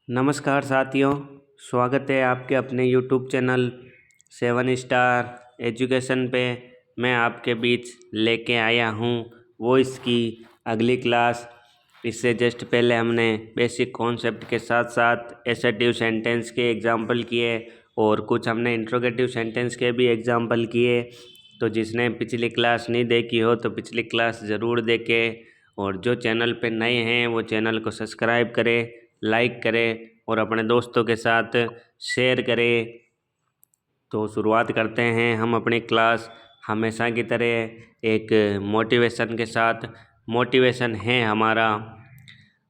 नमस्कार साथियों, स्वागत है आपके अपने यूट्यूब चैनल 7 स्टार एजुकेशन पे। मैं आपके बीच लेके आया हूँ वॉइस की अगली क्लास। इससे जस्ट पहले हमने बेसिक कॉन्सेप्ट के साथ साथ एसर्टिव सेंटेंस के एग्जाम्पल किए और कुछ हमने इंट्रोगेटिव सेंटेंस के भी एग्जाम्पल किए। तो जिसने पिछली क्लास नहीं देखी हो तो पिछली क्लास ज़रूर देखें, और जो चैनल पे नए हैं वो चैनल को सब्सक्राइब करें, लाइक करें और अपने दोस्तों के साथ शेयर करें। तो शुरुआत करते हैं हम अपनी क्लास हमेशा की तरह एक मोटिवेशन के साथ। मोटिवेशन है हमारा,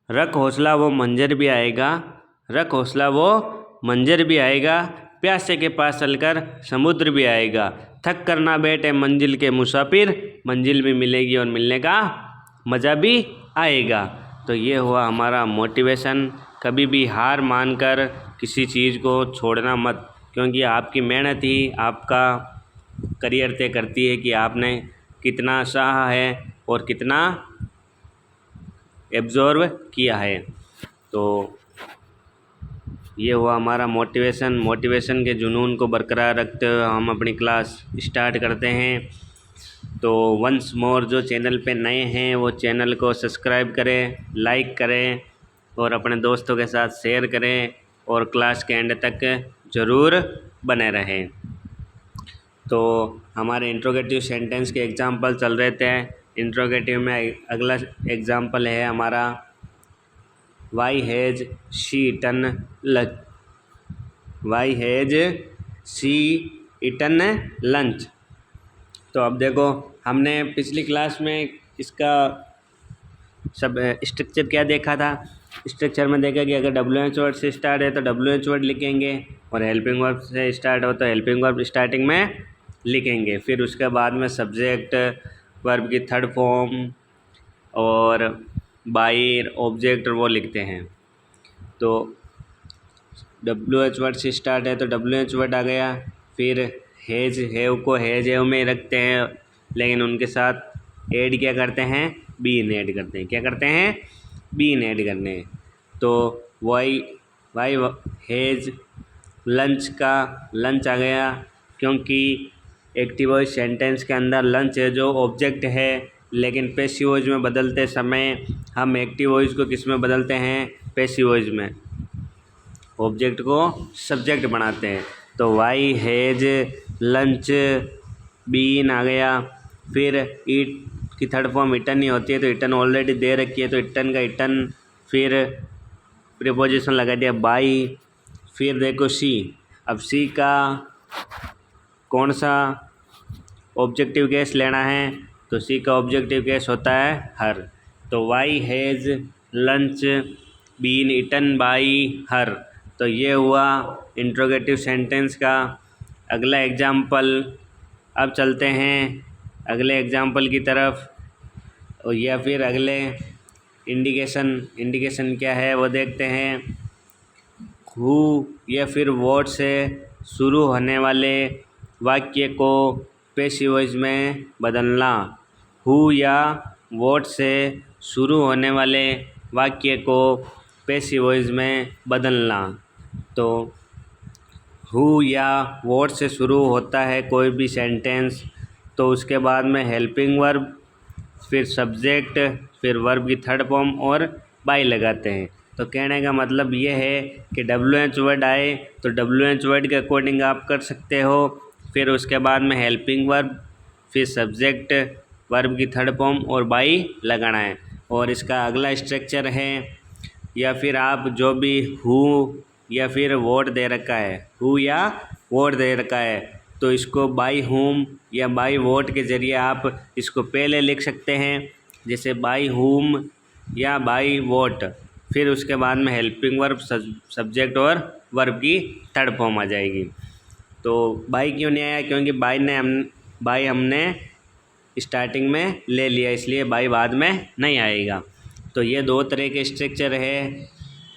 रख हौसला वो मंजर भी आएगा, रख हौसला वो मंजर भी आएगा, प्यासे के पास चलकर समुद्र भी आएगा, थक कर ना बैठे मंजिल के मुसाफिर, मंजिल भी मिलेगी और मिलने का मज़ा भी आएगा। तो ये हुआ हमारा मोटिवेशन। कभी भी हार मानकर किसी चीज़ को छोड़ना मत, क्योंकि आपकी मेहनत ही आपका करियर तय करती है कि आपने कितना सहा है और कितना एब्जॉर्व किया है। तो ये हुआ हमारा मोटिवेशन। मोटिवेशन के जुनून को बरकरार रखते हुए हम अपनी क्लास स्टार्ट करते हैं। तो वंस मोर, जो चैनल पे नए हैं वो चैनल को सब्सक्राइब करें, लाइक करें और अपने दोस्तों के साथ शेयर करें और क्लास के एंड तक ज़रूर बने रहें। तो हमारे इंट्रोगेटिव सेंटेंस के एग्जांपल चल रहे थे। इंट्रोगेटिव में अगला एग्जांपल है हमारा, why has she eaten lunch, why has she eaten lunch. तो अब देखो, हमने पिछली क्लास में इसका सब स्ट्रक्चर क्या देखा था। स्ट्रक्चर में देखा कि अगर WH वर्ड से स्टार्ट है तो WH वर्ड लिखेंगे, और हेल्पिंग वर्ब से स्टार्ट हो तो हेल्पिंग वर्ब स्टार्टिंग में लिखेंगे। फिर उसके बाद में सब्जेक्ट, वर्ब की थर्ड फॉर्म और बाई ऑब्जेक्ट वो लिखते हैं। तो WH वर्ड से स्टार्ट है तो WH वर्ड आ गया। फिर हैज़, हैव को हैज़ हैव में रखते हैं, लेकिन उनके साथ ऐड क्या करते हैं, बीन ऐड करते हैं। क्या करते हैं, बीन ऐड करने हैं। तो वाई हैज़ लंच का लंच आ गया, क्योंकि एक्टिव वॉइस सेंटेंस के अंदर लंच है जो ऑब्जेक्ट है, लेकिन पैसिव वॉइस में बदलते समय हम एक्टिव वॉइस को किस में बदलते हैं, पैसिव वॉइस में। ऑब्जेक्ट को सब्जेक्ट बनाते हैं। तो वाई हैज़ लंच, बीन आ गया। फिर ईट की थर्ड फॉर्म इटन ही होती है, तो इटन ऑलरेडी दे रखी है तो इटन का इटन, फिर प्रीपोजिशन लगा दिया बाई। फिर देखो सी, अब सी का कौन सा ऑब्जेक्टिव केस लेना है, तो सी का ऑब्जेक्टिव केस होता है हर। तो why has lunch been eaten by her. तो ये हुआ इंट्रोगेटिव सेंटेंस का अगला एग्जाम्पल। अब चलते हैं अगले एग्जाम्पल की तरफ, या फिर अगले इंडिकेशन क्या है वो देखते हैं। हु या फिर व्हाट से शुरू होने वाले वाक्य को पैसिव वॉइस में बदलना। हु या व्हाट से शुरू होने वाले वाक्य को पैसिव वॉइस में बदलना। तो हु या व्हाट से शुरू होता है कोई भी सेंटेंस, तो उसके बाद में हेल्पिंग वर्ब, फिर सब्जेक्ट, फिर वर्ब की थर्ड फॉर्म और बाई लगाते हैं। तो कहने का मतलब ये है कि WH वर्ड आए तो WH वर्ड के अकॉर्डिंग आप कर सकते हो। फिर उसके बाद में हेल्पिंग वर्ब, फिर सब्जेक्ट, वर्ब की थर्ड फॉर्म और बाई लगाना है। और इसका अगला स्ट्रक्चर है, या फिर आप जो भी हु या फिर वोट दे रखा है, हु या वोट दे रखा है, तो इसको बाई हुम या बाई वोट के ज़रिए आप इसको पहले लिख सकते हैं, जैसे बाई हुम या बाई वोट। फिर उसके बाद में हेल्पिंग वर्ब, सब्जेक्ट और वर्ब की थर्ड फॉर्म आ जाएगी। तो बाई क्यों नहीं आया, क्योंकि बाई हमने स्टार्टिंग में ले लिया, इसलिए बाई बाद में नहीं आएगा। तो ये दो तरह के स्ट्रक्चर है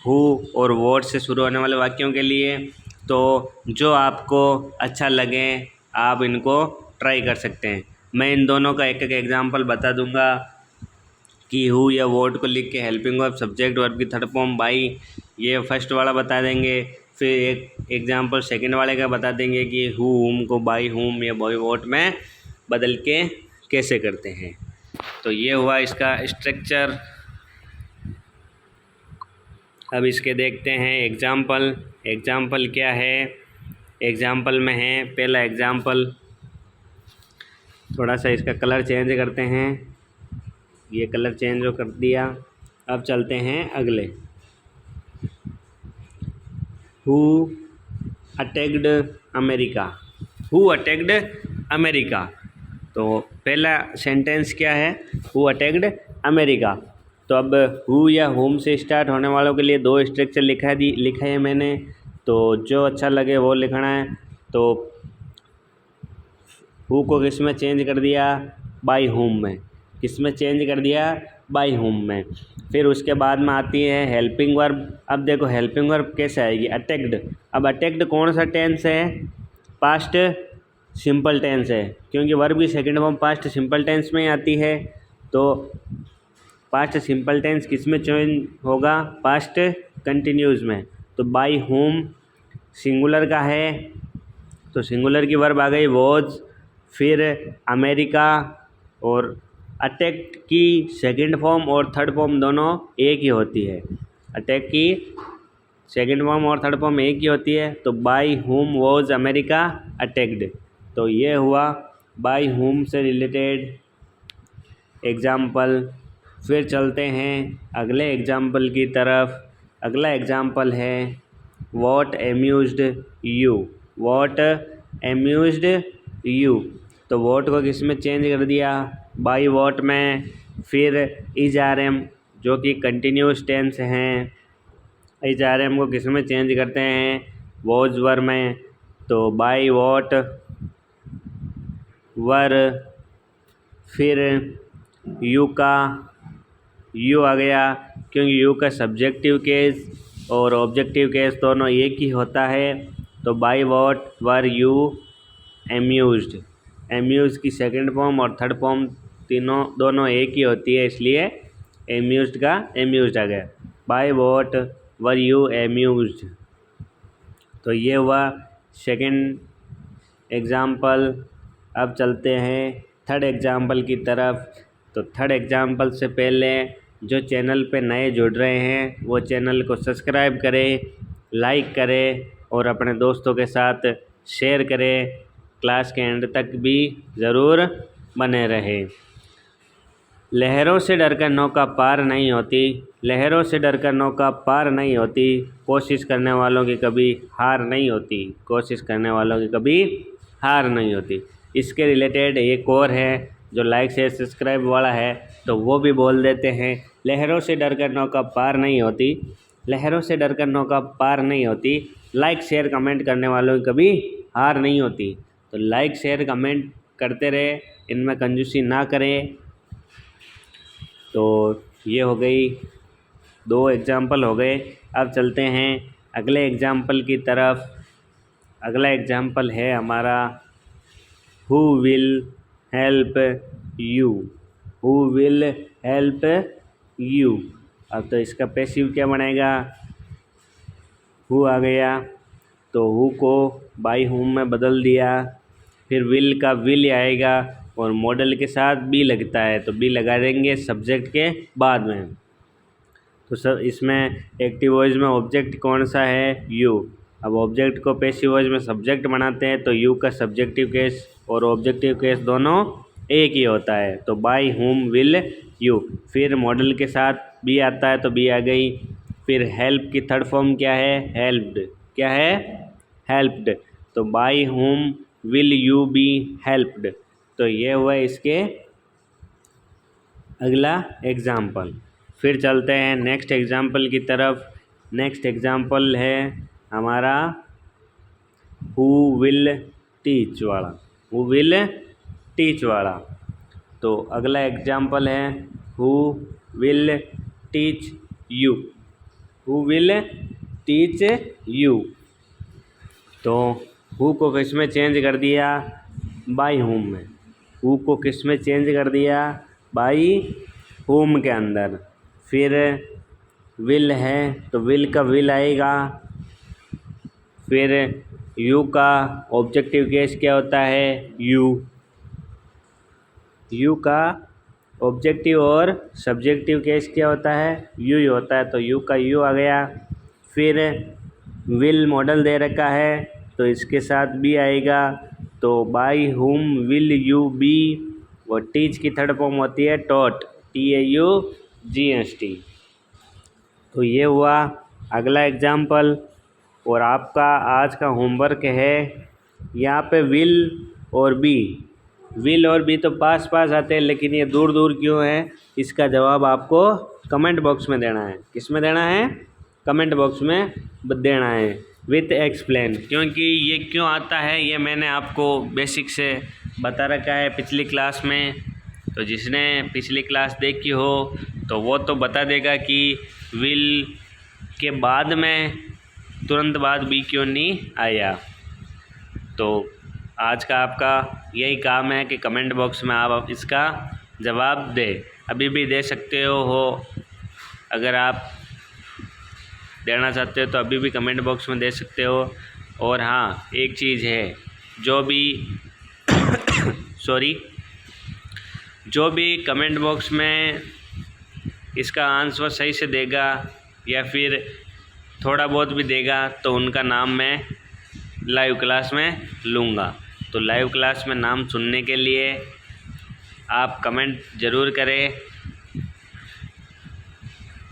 हु और वोट से शुरू होने वाले वाक्यों के लिए। तो जो आपको अच्छा लगे आप इनको ट्राई कर सकते हैं। मैं इन दोनों का एक एक एग्जांपल बता दूंगा कि हु या वोट को लिख के हेल्पिंग वर्ब, सब्जेक्ट, वर्ब की थर्ड फॉर्म, बाई ये फर्स्ट वाला बता देंगे, फिर एक एग्जाम्पल सेकंड वाले का बता देंगे कि हुम को बाई हुम या बाई वॉट में बदल के कैसे करते हैं। तो ये हुआ इसका स्ट्रक्चर। अब इसके देखते हैं एग्जाम्पल। एग्जाम्पल क्या है? एग्जाम्पल में है पहला एग्जाम्पल, थोड़ा सा इसका कलर चेंज करते हैं, ये कलर चेंज हो कर दिया। अब चलते हैं अगले। Who attacked America, who attacked America. तो पहला सेंटेंस क्या है? Who attacked America. तो अब हु या होम से स्टार्ट होने वालों के लिए दो स्ट्रक्चर लिखा है मैंने, तो जो अच्छा लगे वो लिखना है। तो हु को किस में चेंज कर दिया? बाई होम में। किस में चेंज कर दिया? बाई होम में। फिर उसके बाद में आती है हेल्पिंग वर्ब। अब देखो हेल्पिंग वर्ब कैसे आएगी? अटैक्ड। अब अटैक्ड कौन सा टेंस है? पास्ट सिंपल टेंस है, क्योंकि वर्ब की second form past simple tense में ही आती है। तो पास्ट सिंपल टेंस किस में चेंज होगा? पास्ट कंटिन्यूज में। तो बाई होम सिंगुलर का है, तो सिंगुलर की वर्ब आ गई वॉज। फिर अमेरिका और अटैक की सेकंड फॉर्म और थर्ड फॉर्म दोनों एक ही होती है। अटैक की सेकंड फॉर्म और थर्ड फॉर्म एक ही होती है। तो by home was America attacked. तो ये हुआ बाई होम से रिलेटेड एग्ज़ाम्पल। फिर चलते हैं अगले एग्ज़ाम्पल की तरफ। अगला एग्ज़ाम्पल है what amused you. What amused you. तो वॉट को किस में चेंज कर दिया? बाई वॉट में। फिर इज आर एम जो कि कंटिन्यूस टेंस हैं, इज आर एम को किस में चेंज करते हैं? वॉज वर में। तो बाई वॉट वर। फिर यू का यू आ गया, क्योंकि यू का सब्जेक्टिव केस और ऑब्जेक्टिव केस दोनों एक ही होता है। तो by what were you amused. Amuse की सेकंड फॉर्म और थर्ड फॉर्म दोनों एक ही होती है, इसलिए एम्यूज्ड का एम्यूज्ड आ गया। By what were you amused. तो ये हुआ सेकंड एग्ज़ाम्पल। अब चलते हैं थर्ड एग्ज़ाम्पल की तरफ। तो थर्ड एग्ज़ाम्पल से पहले जो चैनल पे नए जुड़ रहे हैं वो चैनल को सब्सक्राइब करें, लाइक करें और अपने दोस्तों के साथ शेयर करें। क्लास के एंड तक भी ज़रूर बने रहें। लहरों से डरकर नौका पार नहीं होती, लहरों से डरकर नौका पार नहीं होती, कोशिश करने वालों की कभी हार नहीं होती, कोशिश करने वालों की कभी हार नहीं होती। इसके रिलेटेड एक और है जो लाइक शेयर सब्सक्राइब वाला है, तो वो भी बोल देते हैं। लहरों से डरकर नौका पार नहीं होती, लहरों से डरकर नौका पार नहीं होती, लाइक शेयर कमेंट करने वालों की कभी हार नहीं होती। तो लाइक शेयर कमेंट करते रहे, इनमें कंजूसी ना करें। तो ये हो गई, दो एग्ज़ाम्पल हो गए। अब चलते हैं अगले एग्ज़ाम्पल की तरफ। अगला एग्ज़ाम्पल है हमारा who will help you. Who will help you. अब तो इसका पैसिव क्या बनेगा? हु आ गया, तो हु को बाई हुम में बदल दिया। फिर विल का विल आएगा और मॉडल के साथ बी लगता है, तो बी लगा देंगे सब्जेक्ट के बाद में। तो सर इसमें एक्टिव वॉइस में ऑब्जेक्ट कौन सा है? यू। अब ऑब्जेक्ट को पैसिव वॉइस में सब्जेक्ट बनाते हैं, तो यू का सब्जेक्टिव केस और ऑब्जेक्टिव केस दोनों एक ही होता है। तो बाई हुम विल यू। फिर मॉडल के साथ बी आता है, तो बी आ गई। फिर हेल्प की थर्ड फॉर्म क्या है? हेल्प्ड। क्या है? हेल्प्ड। तो by whom will you be helped. तो ये हुआ इसके अगला एग्ज़ाम्पल। फिर चलते हैं नेक्स्ट एग्ज़ाम्पल की तरफ। नेक्स्ट एग्ज़ाम्पल है हमारा हु विल टीच वाला। हु विल टीच वाला। तो अगला एग्ज़ाम्पल है who will teach you. Who will teach you. तो हु को किस में चेंज कर दिया? बाई होम में। हु को किस में चेंज कर दिया? बाई होम के अंदर। फिर विल है तो विल का विल आएगा। फिर यू का ऑब्जेक्टिव केस क्या होता है, यू का ऑब्जेक्टिव और सब्जेक्टिव केस क्या होता है, यू ही होता है, तो यू का यू आ गया। फिर विल मॉडल दे रखा है तो इसके साथ बी आएगा, तो by whom will you be, और टीच की थर्ड फॉर्म होती है टॉट, TAUGST। तो ये हुआ अगला एग्जाम्पल। और आपका आज का होमवर्क है, यहाँ पे विल और बी तो पास पास आते हैं, लेकिन ये दूर दूर क्यों है, इसका जवाब आपको कमेंट बॉक्स में देना है। किस में देना है, कमेंट बॉक्स में देना है विथ एक्सप्लेन। क्योंकि ये क्यों आता है ये मैंने आपको बेसिक से बता रखा है पिछली क्लास में, तो जिसने पिछली क्लास देखी हो तो वो तो बता देगा कि विल के बाद में तुरंत बाद बी क्यों नहीं आया। तो आज का आपका यही काम है कि कमेंट बॉक्स में आप इसका जवाब दें। अभी भी दे सकते हो अगर आप देना चाहते हो तो अभी भी कमेंट बॉक्स में दे सकते हो। और हाँ, एक चीज़ है, जो भी कमेंट बॉक्स में इसका आंसर सही से देगा या फिर थोड़ा बहुत भी देगा तो उनका नाम मैं लाइव क्लास में लूँगा। तो लाइव क्लास में नाम सुनने के लिए आप कमेंट ज़रूर करें,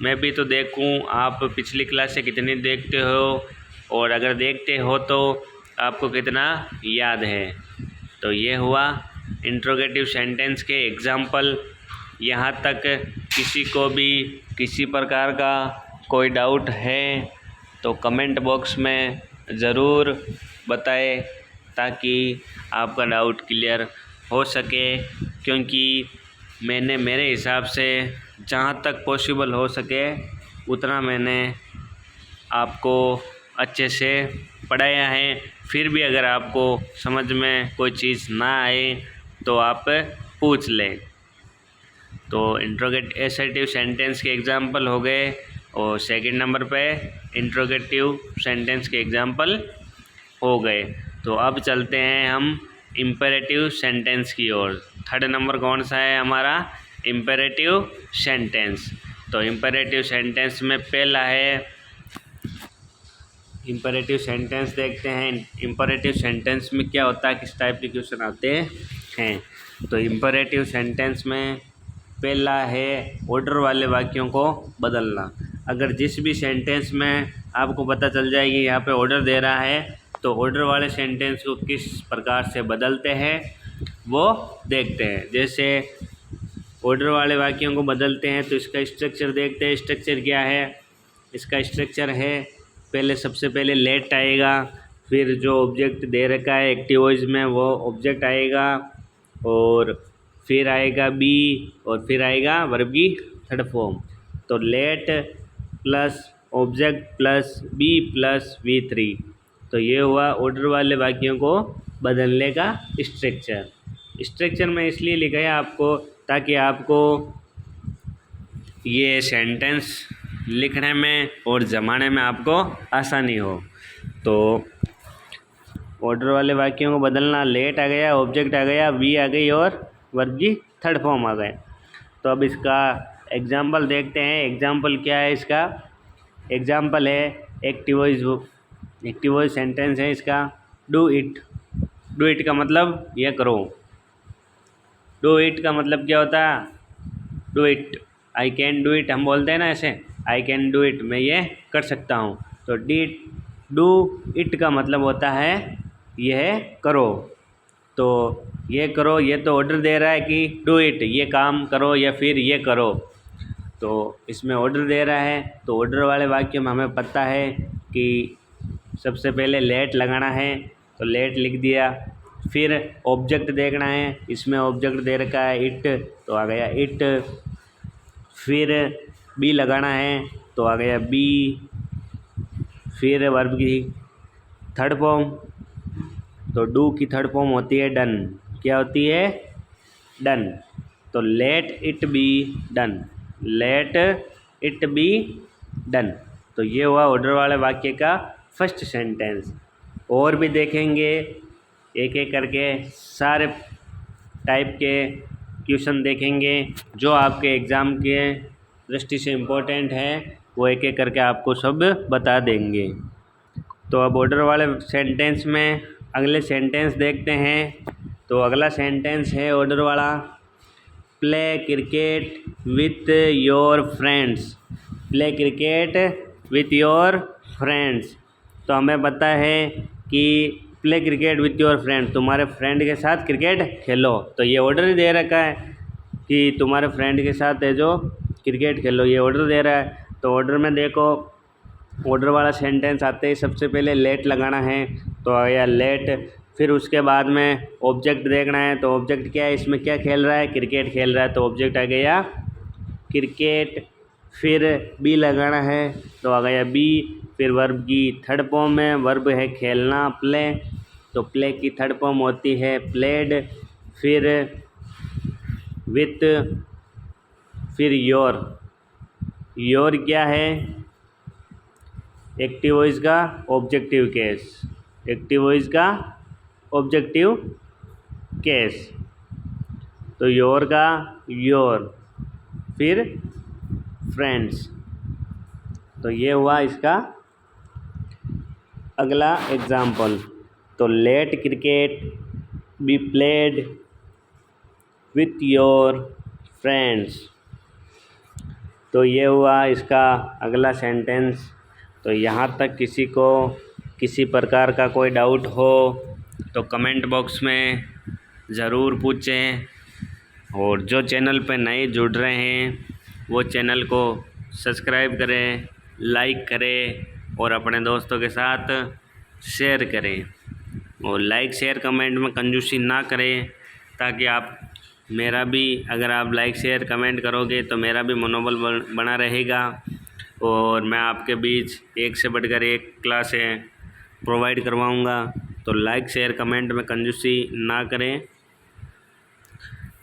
मैं भी तो देखूं आप पिछली क्लास से कितनी देखते हो, और अगर देखते हो तो आपको कितना याद है। तो ये हुआ इंट्रोगेटिव सेंटेंस के एग्जाम्पल। यहाँ तक किसी को भी किसी प्रकार का कोई डाउट है तो कमेंट बॉक्स में ज़रूर बताएं, ताकि आपका डाउट क्लियर हो सके। क्योंकि मैंने मेरे हिसाब से जहाँ तक पॉसिबल हो सके उतना मैंने आपको अच्छे से पढ़ाया है। फिर भी अगर आपको समझ में कोई चीज़ ना आए तो आप पूछ लें। तो इंट्रोगेटिव सेंटेंस के एग्जाम्पल हो गए, और सेकंड नंबर पे इंट्रोगेटिव सेंटेंस के एग्जाम्पल हो गए। तो अब चलते हैं हम इम्पेरेटिव सेंटेंस की ओर। थर्ड नंबर कौन सा है हमारा, इम्पेरेटिव सेंटेंस। तो इम्पेरेटिव सेंटेंस में पहला है, इम्पेरेटिव सेंटेंस देखते हैं। इम्पेरेटिव सेंटेंस में क्या होता है, किस टाइप के क्वेश्चन आते हैं। तो इम्पेरेटिव सेंटेंस में पहला है ऑर्डर वाले वाक्यों को बदलना। अगर जिस भी सेंटेंस में आपको पता चल जाएगी यहाँ पे ऑर्डर दे रहा है, तो ऑर्डर वाले सेंटेंस को किस प्रकार से बदलते हैं वो देखते हैं। जैसे ऑर्डर वाले वाक्यों को बदलते हैं तो इसका स्ट्रक्चर देखते हैं। स्ट्रक्चर क्या है, इसका स्ट्रक्चर है, सबसे पहले लेट आएगा, फिर जो ऑब्जेक्ट दे रखा है एक्टिव वॉइस में वो ऑब्जेक्ट आएगा, और फिर आएगा बी, और फिर आएगा वर्ब की थर्ड फॉर्म। तो let plus object plus be plus V3। तो ये हुआ ऑर्डर वाले वाक्यों को बदलने का स्ट्रक्चर में इसलिए लिखा है आपको, ताकि आपको ये सेंटेंस लिखने में और जमाने में आपको आसानी हो। तो ऑर्डर वाले वाक्यों को बदलना, लेट आ गया, ऑब्जेक्ट आ गया, वी आ गई और वर्ब की थर्ड फॉर्म आ गए। तो अब इसका एग्जाम्पल देखते हैं। एग्जाम्पल क्या है इसका, एग्जाम्पल है एक्टिव वॉइस सेंटेंस है इसका। डू इट का मतलब यह करो। डू इट का मतलब क्या होता है, do it, I can do it हम बोलते हैं ना, ऐसे आई कैन डू इट, मैं ये कर सकता हूँ। तो डू इट का मतलब होता है यह करो। तो ये करो, ये तो ऑर्डर दे रहा है कि डू इट, ये काम करो या फिर ये करो, तो इसमें ऑर्डर दे रहा है। तो ऑर्डर वाले वाक्य में हमें पता है कि सबसे पहले लेट लगाना है, तो लेट लिख दिया। फिर ऑब्जेक्ट देखना है, इसमें ऑब्जेक्ट दे रखा है इट, तो आ गया इट। फिर बी लगाना है तो आ गया बी। फिर वर्ब की थर्ड फॉर्म, तो डू की थर्ड फॉर्म होती है डन। क्या होती है, डन। तो let it be done, let it be done. तो ये हुआ ऑर्डर वाले वाक्य का फर्स्ट सेंटेंस। और भी देखेंगे एक एक करके, सारे टाइप के क्वेश्चन देखेंगे जो आपके एग्ज़ाम के दृष्टि से इम्पोर्टेंट है, वो एक एक करके आपको सब बता देंगे। तो अब ऑर्डर वाले सेंटेंस में अगले सेंटेंस देखते हैं। तो अगला सेंटेंस है ऑर्डर वाला, play cricket with your friends. Play cricket with your friends. तो हमें पता है कि play cricket with your friend, तुम्हारे फ्रेंड के साथ क्रिकेट खेलो। तो ये ऑर्डर ही दे रखा है कि तुम्हारे फ्रेंड के साथ है जो क्रिकेट खेलो, ये ऑर्डर दे रहा है। तो ऑर्डर में देखो, ऑर्डर वाला सेंटेंस आते ही सबसे पहले लेट लगाना है, तो आया लेट। फिर उसके बाद में ऑब्जेक्ट देखना है, तो ऑब्जेक्ट क्या है, इसमें क्या खेल रहा है, क्रिकेट खेल रहा है, तो ऑब्जेक्ट आ गया क्रिकेट। फिर बी लगाना है, तो आ गया बी। फिर वर्ब की थर्ड फॉर्म में वर्ब है खेलना, प्ले, तो प्ले की थर्ड फॉर्म होती है प्लेड। फिर विथ, फिर योर क्या है, एक्टिव वॉइस का ऑब्जेक्टिव केस, एक्टिव वॉइस का ऑब्जेक्टिव केस। तो योर का योर, फिर फ्रेंड्स। तो ये हुआ इसका अगला एग्जाम्पल। तो let cricket be played with your friends. तो ये हुआ इसका अगला सेंटेंस। तो यहाँ तक किसी को किसी प्रकार का कोई डाउट हो तो कमेंट बॉक्स में ज़रूर पूछें। और जो चैनल पर नए जुड़ रहे हैं वो चैनल को सब्सक्राइब करें, लाइक करें और अपने दोस्तों के साथ शेयर करें। और लाइक शेयर कमेंट में कंजूसी ना करें, ताकि आप मेरा भी, अगर आप लाइक शेयर कमेंट करोगे तो मेरा भी मनोबल बना रहेगा और मैं आपके बीच एक से बढ़कर एक क्लासें प्रोवाइड करवाऊँगा। तो लाइक शेयर कमेंट में कंजूसी ना करें।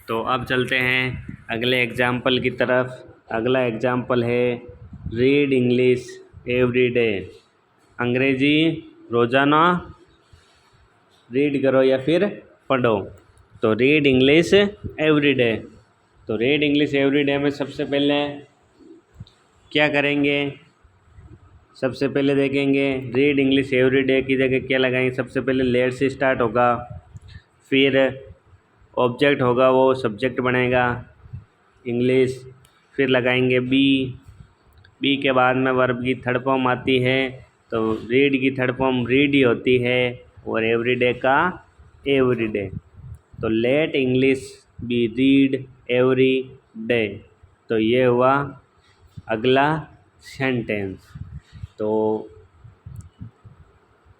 तो अब चलते हैं अगले एग्जाम्पल की तरफ। अगला एग्जाम्पल है रीड इंग्लिश एवरी डे। अंग्रेज़ी रोज़ाना रीड करो या फिर पढ़ो। तो रीड इंग्लिश एवरी डे। तो रीड इंग्लिश एवरी डे में सबसे पहले क्या करेंगे, सबसे पहले देखेंगे रीड इंग्लिश एवरी डे की जगह क्या लगाएंगे। सबसे पहले लेट से स्टार्ट होगा, फिर ऑब्जेक्ट होगा, वो सब्जेक्ट बनेगा इंग्लिश। फिर लगाएंगे बी के बाद में वर्ब की थर्ड फॉर्म आती है, तो रीड की थर्ड फॉर्म रीड ही होती है और एवरीडे का एवरीडे। तो let English be read every day. तो ये हुआ अगला सेंटेंस। तो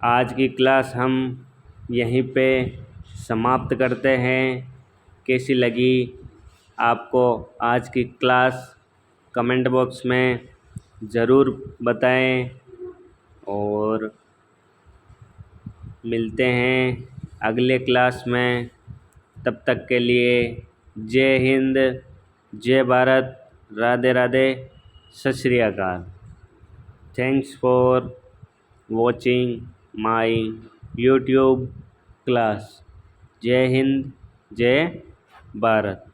आज की क्लास हम यहीं पे समाप्त करते हैं। कैसी लगी आपको आज की क्लास, कमेंट बॉक्स में ज़रूर बताएं। और मिलते हैं अगले क्लास में। तब तक के लिए जय हिंद, जय भारत, राधे राधे, सत श्री अकाल। Thanks for watching my YouTube class. जय हिंद, जय भारत।